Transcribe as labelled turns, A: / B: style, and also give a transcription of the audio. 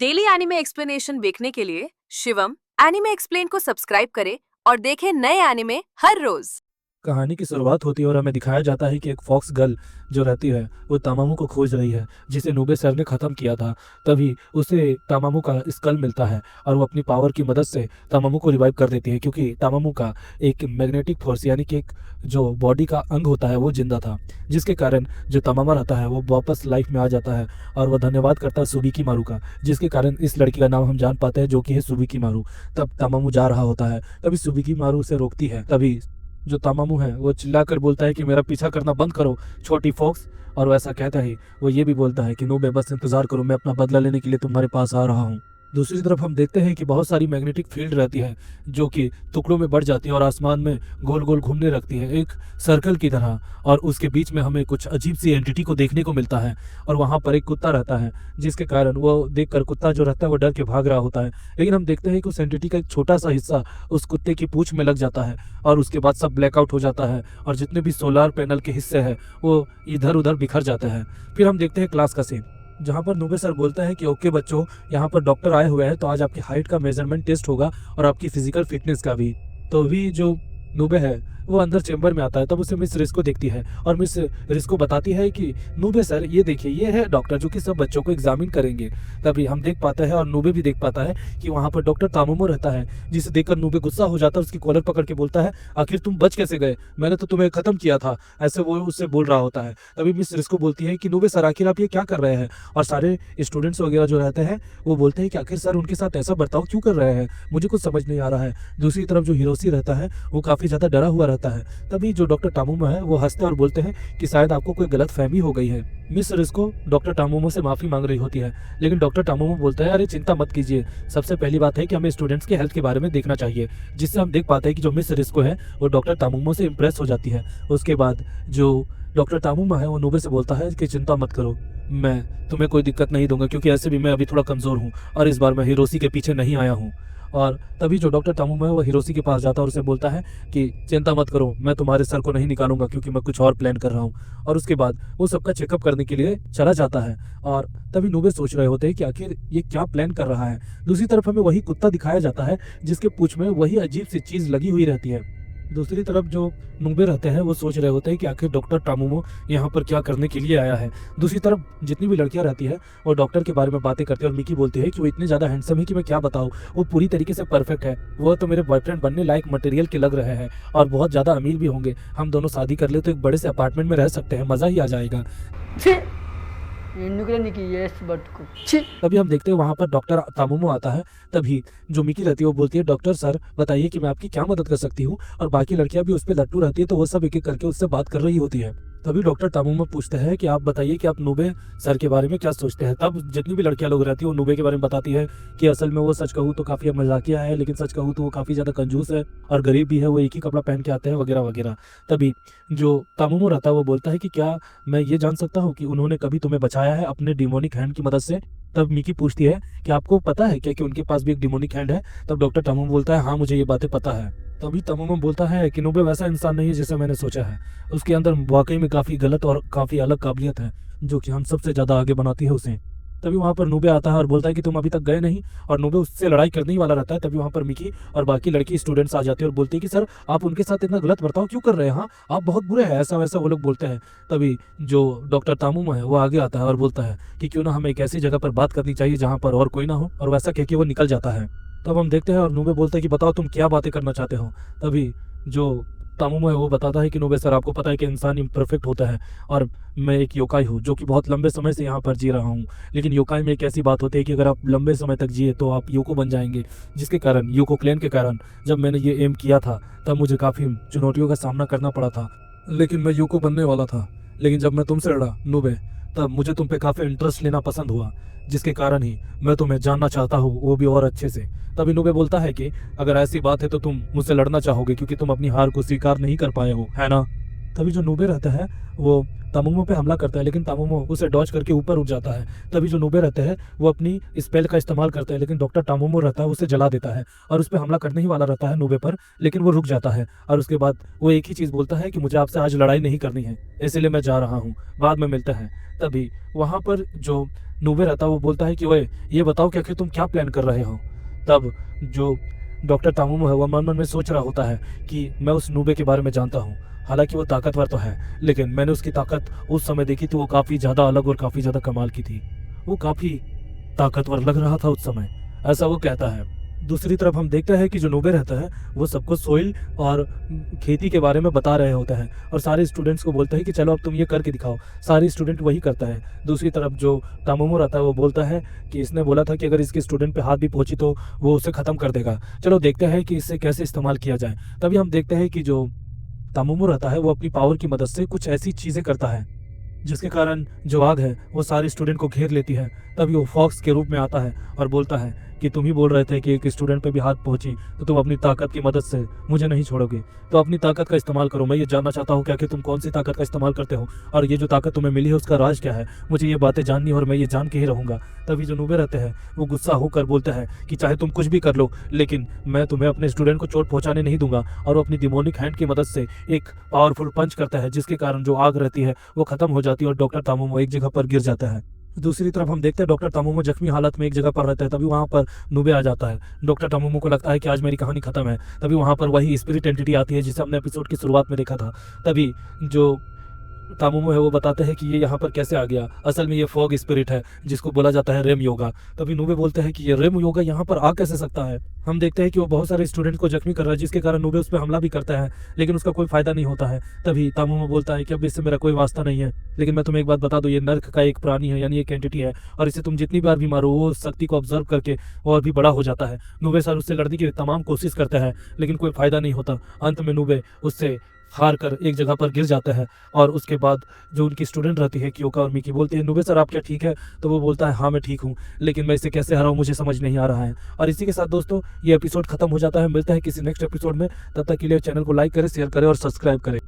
A: Daily anime explanation देखने के लिए शिवम एनिमे एक्सप्लेन को सब्सक्राइब करें और देखें नए एनिमे हर रोज।
B: कहानी की शुरुआत होती है और हमें दिखाया जाता है कि एक फॉक्स गर्ल जो रहती है वो तामामू को खोज रही है, जिसे नूबे सर ने ख़त्म किया था। तभी उसे तामामू का स्कल मिलता है और वो अपनी पावर की मदद से तामामू को रिवाइव कर देती है, क्योंकि तामामू का एक मैग्नेटिक फोर्स यानी कि एक जो बॉडी का अंग होता है वो जिंदा था, जिसके कारण जो तामामा रहता है वो वापस लाइफ में आ जाता है और वह धन्यवाद करता है सुबीकी मारू का, जिसके कारण इस लड़की का नाम हम जान पाते हैं जो कि है सुबीकी मारू। तब तामामू जा रहा होता है, तभी सुबीकी मारू उसे रोकती है। तभी जो तामामू है वो चिल्लाकर बोलता है कि मेरा पीछा करना बंद करो छोटी फॉक्स। और वैसा कहता ही वो ये भी बोलता है कि नूबे बस इंतजार करो, मैं अपना बदला लेने के लिए तुम्हारे पास आ रहा हूँ। दूसरी तरफ हम देखते हैं कि बहुत सारी मैग्नेटिक फील्ड रहती है जो कि टुकड़ों में बढ़ जाती है और आसमान में गोल गोल घूमने लगती है एक सर्कल की तरह, और उसके बीच में हमें कुछ अजीब सी एंटिटी को देखने को मिलता है। और वहाँ पर एक कुत्ता रहता है, जिसके कारण वो देखकर कुत्ता जो रहता है वो डर के भाग रहा होता है। लेकिन हम देखते हैं कि उस एंटिटी का एक छोटा सा हिस्सा उस कुत्ते की पूंछ में लग जाता है और उसके बाद सब ब्लैकआउट हो जाता है और जितने भी सोलार पैनल के हिस्से हैं वो इधर उधर बिखर जाते हैं। फिर हम देखते हैं क्लास का सीन, जहाँ पर नूबे सर बोलता है कि ओके बच्चों, यहाँ पर डॉक्टर आए हुए हैं तो आज आपकी हाइट का मेजरमेंट टेस्ट होगा और आपकी फिजिकल फिटनेस का भी। तो भी जो नूबे है वो अंदर चेंबर में आता है, तब उसे मिस रिस्को देखती है और मिस रिस्को बताती है कि नूबे सर ये देखिए ये है डॉक्टर जो कि सब बच्चों को एग्जामिन करेंगे। तभी हम देख पाते हैं और नूबे भी देख पाता है कि वहाँ पर डॉक्टर तामोमो रहता है, जिसे देखकर नूबे गुस्सा हो जाता है, उसकी कॉलर पकड़ के बोलता है आखिर तुम बच कैसे गए, मैंने तो तुम्हें खत्म किया था, ऐसे वो उससे बोल रहा होता है। तभी मिस रिस्को बोलती है कि नूबे सर आखिर आप ये क्या कर रहे हैं, और सारे स्टूडेंट्स वगैरह जो रहते हैं वो बोलते हैं कि आखिर सर उनके साथ ऐसा बर्ताव क्यों कर रहे हैं, मुझे कुछ समझ नहीं आ रहा है। दूसरी तरफ जो हिरोशी रहता है वो काफी ज्यादा डरा हुआ रहता है। तभी जो डॉक्टर टामुमो है वो हंसते और बोलते हैं कि शायद आपको कोई गलत फहमी हो गई है। मिस रिस्को डॉक्टर टामुमो से माफी मांग रही होती है, लेकिन डॉक्टर टामुमो बोलता है अरे चिंता मत कीजिए, सबसे पहली बात है कि हमें स्टूडेंट्स के हेल्थ के बारे में देखना चाहिए। जिससे हम देख पाते हैं कि जो मिस रिस्को है वो डॉक्टर टामुमो से इम्प्रेस हो जाती है। उसके बाद जो डॉक्टर टामुमा है वो नूबे से बोलता है कि चिंता मत करो, मैं तुम्हें कोई दिक्कत नहीं दूंगा, क्योंकि ऐसे भी मैं अभी थोड़ा कमजोर हूँ और इस बार मैं हिरोशी के पीछे नहीं आया हूँ। और तभी जो डॉक्टर टामुमा है वो हिरोशी के पास जाता है और उसे बोलता है कि चिंता मत करो, मैं तुम्हारे सर को नहीं निकालूंगा क्योंकि मैं कुछ और प्लान कर रहा हूँ। और उसके बाद वो सबका चेकअप करने के लिए चला जाता है और तभी नूबे सोच रहे होते हैं कि आखिर ये क्या प्लान कर रहा है। दूसरी तरफ हमें वही कुत्ता दिखाया जाता है जिसके पूंछ में वही अजीब सी चीज लगी हुई रहती है। दूसरी तरफ जो नूबे रहते हैं वो सोच रहे होते हैं कि आखिर डॉक्टर टामुमो यहाँ पर क्या करने के लिए आया है। दूसरी तरफ जितनी भी लड़कियां रहती है वो डॉक्टर के बारे में बातें करती है और मिकी बोलती है कि वो इतने ज़्यादा हैंडसम है कि मैं क्या बताऊँ, वो पूरी तरीके से परफेक्ट है, वो तो मेरे बॉयफ्रेंड बनने लायक मटेरियल के लग रहे हैं और बहुत ज़्यादा अमीर भी होंगे, हम दोनों शादी कर ले तो एक बड़े से अपार्टमेंट में रह सकते हैं, मज़ा ही आ जाएगा। तभी हम देखते हैं वहां पर डॉक्टर तामुमो आता है। तभी जो मिकी रहती है वो बोलती है डॉक्टर सर बताइए कि मैं आपकी क्या मदद कर सकती हूँ, और बाकी लड़कियां भी उस पर लट्टू रहती है तो वो सब एक एक करके उससे बात कर रही होती है। तभी डॉक्टर तामुमो पूछते हैं कि आप बताइए कि आप नूबे सर के बारे में क्या सोचते हैं। तब जितनी भी लड़कियां लोग रहती है वो नूबे के बारे में बताती है कि असल में वो सच कहूँ तो काफी मजाकिया है, लेकिन सच कहूँ तो वो काफी ज्यादा कंजूस है और गरीब भी है, वो एक ही कपड़ा पहन के आते हैं वगैरह वगैरह। तभी जो तामुमो रहता है वो बोलता है कि क्या मैं ये जान सकता हूँ कि उन्होंने कभी तुम्हें बचाया है अपने डिमोनिक हैंड की मदद से। तब मिकी पूछती है कि आपको पता है क्या कि उनके पास भी एक डिमोनिक हैंड है। तब डॉक्टर टामुमो बोलता है हाँ मुझे ये बातें पता है। तभी टामुमो बोलता है कि नूबे वैसा इंसान नहीं है जैसे मैंने सोचा है, उसके अंदर वाकई में काफी गलत और काफी अलग काबिलियत है जो कि हम सबसे ज्यादा आगे बनाती है उसे। तभी वहां पर नूबे आता है और बोलता है कि तुम अभी तक गए नहीं, और नूबे उससे लड़ाई करने ही वाला रहता है। तभी वहां पर मिकी और बाकी लड़की स्टूडेंट्स आ जाते हैं और बोलते हैं कि सर आप उनके साथ इतना गलत बर्ताव क्यों कर रहे हैं, हाँ आप बहुत बुरे हैं, ऐसा वैसा वो लोग बोलते हैं। तभी जो डॉक्टर तामुमा है वो आगे आता है और बोलता है कि क्यों ना हमें एक ऐसी जगह पर बात करनी चाहिए जहाँ पर और कोई ना हो, और वैसा कह के वो निकल जाता है। तब हम देखते हैं और नूबे बोलता है कि बताओ तुम क्या बातें करना चाहते हो। तभी जो तामुमो है वो बताता है कि नूबे सर आपको पता है कि इंसान इम्परफेक्ट होता है और मैं एक योकाई हूँ जो कि बहुत लंबे समय से यहाँ पर जी रहा हूँ, लेकिन योकाई में एक ऐसी बात होती है कि अगर आप लंबे समय तक जिए तो आप यूको बन जाएंगे, जिसके कारण यूको क्लैन के कारण जब मैंने ये एम किया था तब मुझे काफ़ी चुनौतियों का सामना करना पड़ा था, लेकिन मैं यूको बनने वाला था। लेकिन जब मैं तुमसे लड़ा नूबे तब मुझे तुम पे काफ़ी इंटरेस्ट लेना पसंद हुआ, जिसके कारण ही मैं तुम्हें जानना चाहता हूँ, वो भी और अच्छे से। तभी नूबे बोलता है कि अगर ऐसी बात है तो तुम मुझसे लड़ना चाहोगे क्योंकि तुम अपनी हार को स्वीकार नहीं कर पाए हो, है ना। तभी जो नूबे रहता है वो तामुमो पे हमला करता है, लेकिन तामुमो उसे डॉज करके ऊपर उठ जाता है। तभी जो नूबे रहते हैं वो अपनी स्पेल का इस्तेमाल करते हैं, लेकिन डॉक्टर तामुमो रहता है उसे जला देता है और उस पे हमला करने ही वाला रहता है नूबे पर, लेकिन वो रुक जाता है और उसके बाद वो एक ही चीज़ बोलता है कि मुझे आपसे आज लड़ाई नहीं करनी है, इसलिए मैं जा रहा हूँ, बाद में मिलते हैं। तभी वहाँ पर जो नूबे रहता है वो बोलता है कि ओए ये बताओ कि आखिर तुम क्या प्लान कर रहे हो। तब जो डॉक्टर तामुमो है वो मन मन में सोच रहा होता है कि मैं उस नूबे के बारे में जानता हूँ, हालांकि वो ताकतवर तो है, लेकिन मैंने उसकी ताकत उस समय देखी थी, वो काफ़ी ज़्यादा अलग और काफ़ी ज़्यादा कमाल की थी। वो काफ़ी ताकतवर लग रहा था उस समय, ऐसा वो कहता है। दूसरी तरफ हम देखते हैं कि जो नूबे रहता है वो सबको सोइल और खेती के बारे में बता रहे होते हैं और सारे स्टूडेंट्स को बोलते हैं कि चलो अब तुम ये करके दिखाओ। सारे स्टूडेंट वही करता है। दूसरी तरफ जो तामुमो रहता है वो बोलता है कि इसने बोला था कि अगर इसके स्टूडेंट पे हाथ भी पहुंची तो वो उसे ख़त्म कर देगा, चलो देखते हैं कि इससे कैसे इस्तेमाल किया जाए। तभी हम देखते हैं कि जो तामुमो रहता है वो अपनी पावर की मदद से कुछ ऐसी चीज़ें करता है जिसके कारण जो आग है वो सारे स्टूडेंट को घेर लेती है। तभी वो फॉक्स के रूप में आता है और बोलता है कि तुम ही बोल रहे थे कि एक स्टूडेंट पे भी हाथ पहुंची तो तुम अपनी ताकत की मदद से मुझे नहीं छोड़ोगे, तो अपनी ताकत का इस्तेमाल करो। मैं ये जानना चाहता हूँ कि तुम कौन सी ताकत का इस्तेमाल करते हो और ये जो ताकत तुम्हें मिली है उसका राज क्या है, मुझे ये बातें जाननी है और मैं ये जान के ही रहूँगा। तभी जो नूबे रहते हैं वो गुस्सा होकर बोलते हैं कि चाहे तुम कुछ भी कर लो, लेकिन मैं तुम्हें अपने स्टूडेंट को चोट पहुँचाने नहीं दूंगा। और वो अपनी डिमोनिक हैंड की मदद से एक पावरफुल पंच करता है जिसके कारण जो आग रहती है वो खत्म हो जाती है और डॉक्टर तामुमो एक जगह पर गिर जाता है। दूसरी तरफ हम देखते हैं डॉक्टर तामुमो जख्मी हालत में एक जगह पर रहता है। तभी वहाँ पर नूबे आ जाता है। डॉक्टर तामुमो को लगता है कि आज मेरी कहानी खत्म है। तभी वहाँ पर वही स्पिरिट एंटिटी आती है जिसे हमने एपिसोड की शुरुआत में देखा था। तभी जो तामुमो है वो बताते हैं कि ये यहाँ पर कैसे आ गया, असल में ये फॉग स्पिरिट है जिसको बोला जाता है रेम योगा। तभी नूबे बोलते हैं कि ये रेम योगा यहाँ पर आ कैसे सकता है। हम देखते हैं कि वो बहुत सारे स्टूडेंट को जख्मी कर रहा है जिसके कारण नूबे उस पर हमला भी करता है, लेकिन उसका कोई फायदा नहीं होता है। तभी तामुमो बोलता है कि अब इससे मेरा कोई वास्ता नहीं है, लेकिन मैं तुम्हें एक बात बता दूं, ये नर्क का एक प्राणी है, यानी एक एंटिटी है और इसे तुम जितनी बार भी मारो वो उस शक्ति को ऑब्जर्व करके और भी बड़ा हो जाता है। नूबे सर उससे लड़ने की तमाम कोशिश करते हैं लेकिन कोई फायदा नहीं होता। अंत में नूबे उससे हार कर एक जगह पर गिर जाता है और उसके बाद जो उनकी स्टूडेंट रहती है क्योका और मिकी बोलती है नूबे सर आप क्या ठीक है, तो वो बोलता है हाँ मैं ठीक हूँ, लेकिन मैं इसे कैसे हराऊँ मुझे समझ नहीं आ रहा है। और इसी के साथ दोस्तों ये एपिसोड खत्म हो जाता है। मिलता है किसी नेक्स्ट एपिसोड में, तब तक के लिए चैनल को लाइक करें, शेयर करें और सब्सक्राइब करें।